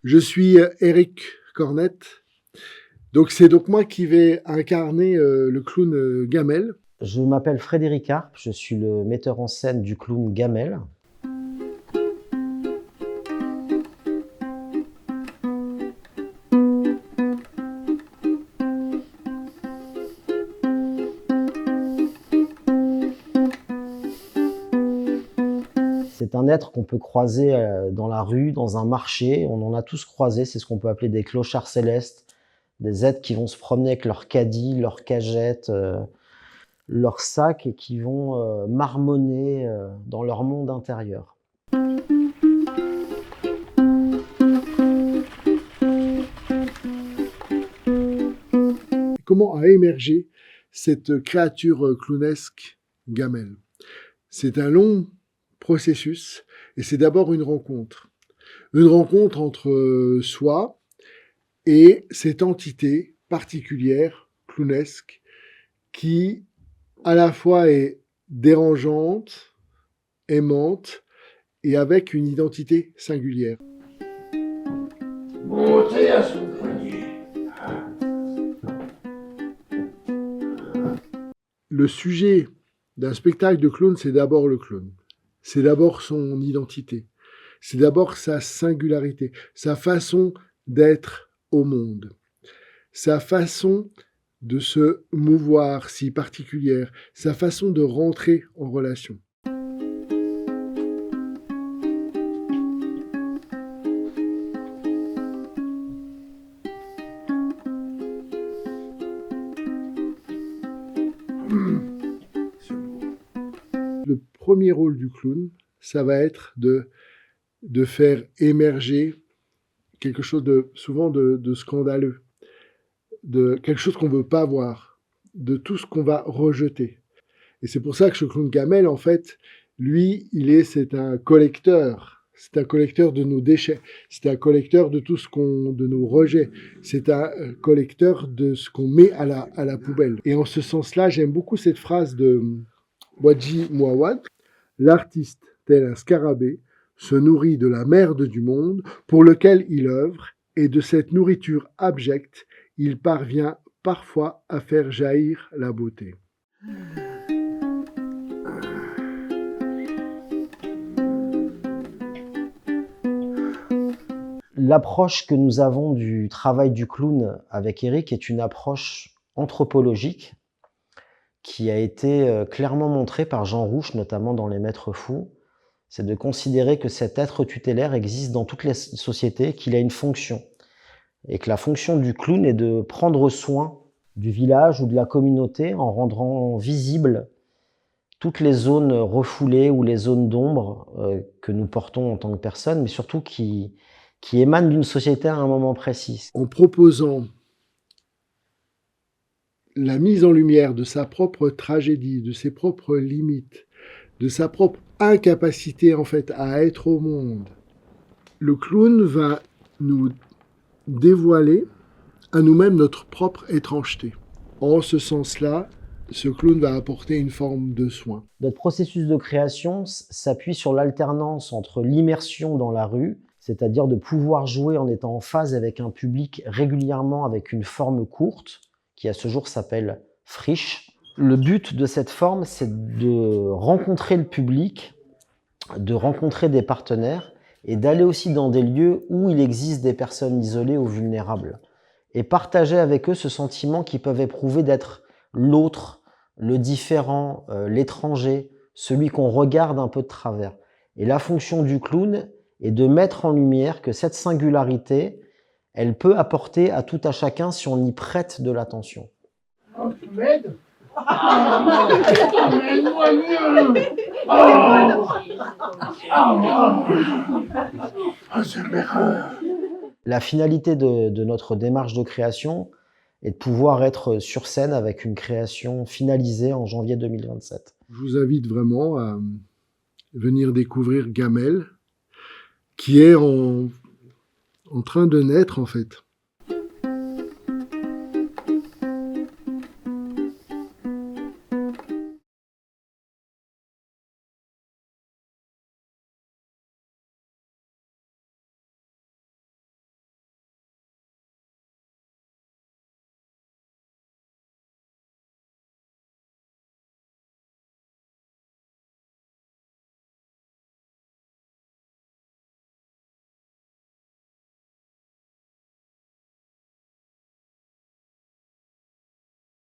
Je suis Eric Cornette. Donc c'est donc moi qui vais incarner le clown Gamel. Je m'appelle Frédéric Harpe, je suis le metteur en scène du clown Gamel. C'est un être qu'on peut croiser dans la rue, dans un marché. On en a tous croisé, c'est ce qu'on peut appeler des clochards célestes, des êtres qui vont se promener avec leur caddie, leur cagette, leur sac et qui vont marmonner dans leur monde intérieur. Comment a émergé cette créature clownesque Gamel? C'est un long processus et c'est d'abord une rencontre. Une rencontre entre soi et cette entité particulière, clownesque, qui à la fois est dérangeante, aimante et avec une identité singulière. Montez à son poignet. Le sujet d'un spectacle de clown, c'est d'abord le clown. C'est d'abord son identité. C'est d'abord sa singularité, sa façon d'être au monde, sa façon de se mouvoir si particulière, sa façon de rentrer en relation. Le premier rôle du clown, ça va être de faire émerger quelque chose souvent de scandaleux, de quelque chose qu'on ne veut pas voir, de tout ce qu'on va rejeter. Et c'est pour ça que ce clown Gamel, en fait, lui, c'est un collecteur. C'est un collecteur de nos déchets. C'est un collecteur de de nos rejets. C'est un collecteur de ce qu'on met à la poubelle. Et en ce sens-là, j'aime beaucoup cette phrase de Wadji Mouawad. L'artiste, tel un scarabée, se nourrit de la merde du monde pour lequel il œuvre, et de cette nourriture abjecte, il parvient parfois à faire jaillir la beauté. L'approche que nous avons du travail du clown avec Eric est une approche anthropologique qui a été clairement montrée par Jean Rouch, notamment dans Les Maîtres Fous. C'est de considérer que cet être tutélaire existe dans toutes les sociétés, qu'il a une fonction. Et que la fonction du clown est de prendre soin du village ou de la communauté en rendant visibles toutes les zones refoulées ou les zones d'ombre que nous portons en tant que personnes, mais surtout qui émanent d'une société à un moment précis. En proposant la mise en lumière de sa propre tragédie, de ses propres limites, de sa propre incapacité en fait à être au monde, le clown va nous dévoiler à nous-mêmes notre propre étrangeté. En ce sens-là, ce clown va apporter une forme de soin. Notre processus de création s'appuie sur l'alternance entre l'immersion dans la rue, c'est-à-dire de pouvoir jouer en étant en phase avec un public régulièrement avec une forme courte, qui à ce jour s'appelle friche. Le but de cette forme, c'est de rencontrer le public, de rencontrer des partenaires et d'aller aussi dans des lieux où il existe des personnes isolées ou vulnérables et partager avec eux ce sentiment qu'ils peuvent éprouver d'être l'autre, le différent, l'étranger, celui qu'on regarde un peu de travers. Et la fonction du clown est de mettre en lumière que cette singularité, elle peut apporter à tout à chacun si on y prête de l'attention. Oh, tu m'aides? Aide-moi mieux! C'est merveilleux! La finalité de notre démarche de création est de pouvoir être sur scène avec une création finalisée en janvier 2027. Je vous invite vraiment à venir découvrir Gamel, qui est en train de naître en fait.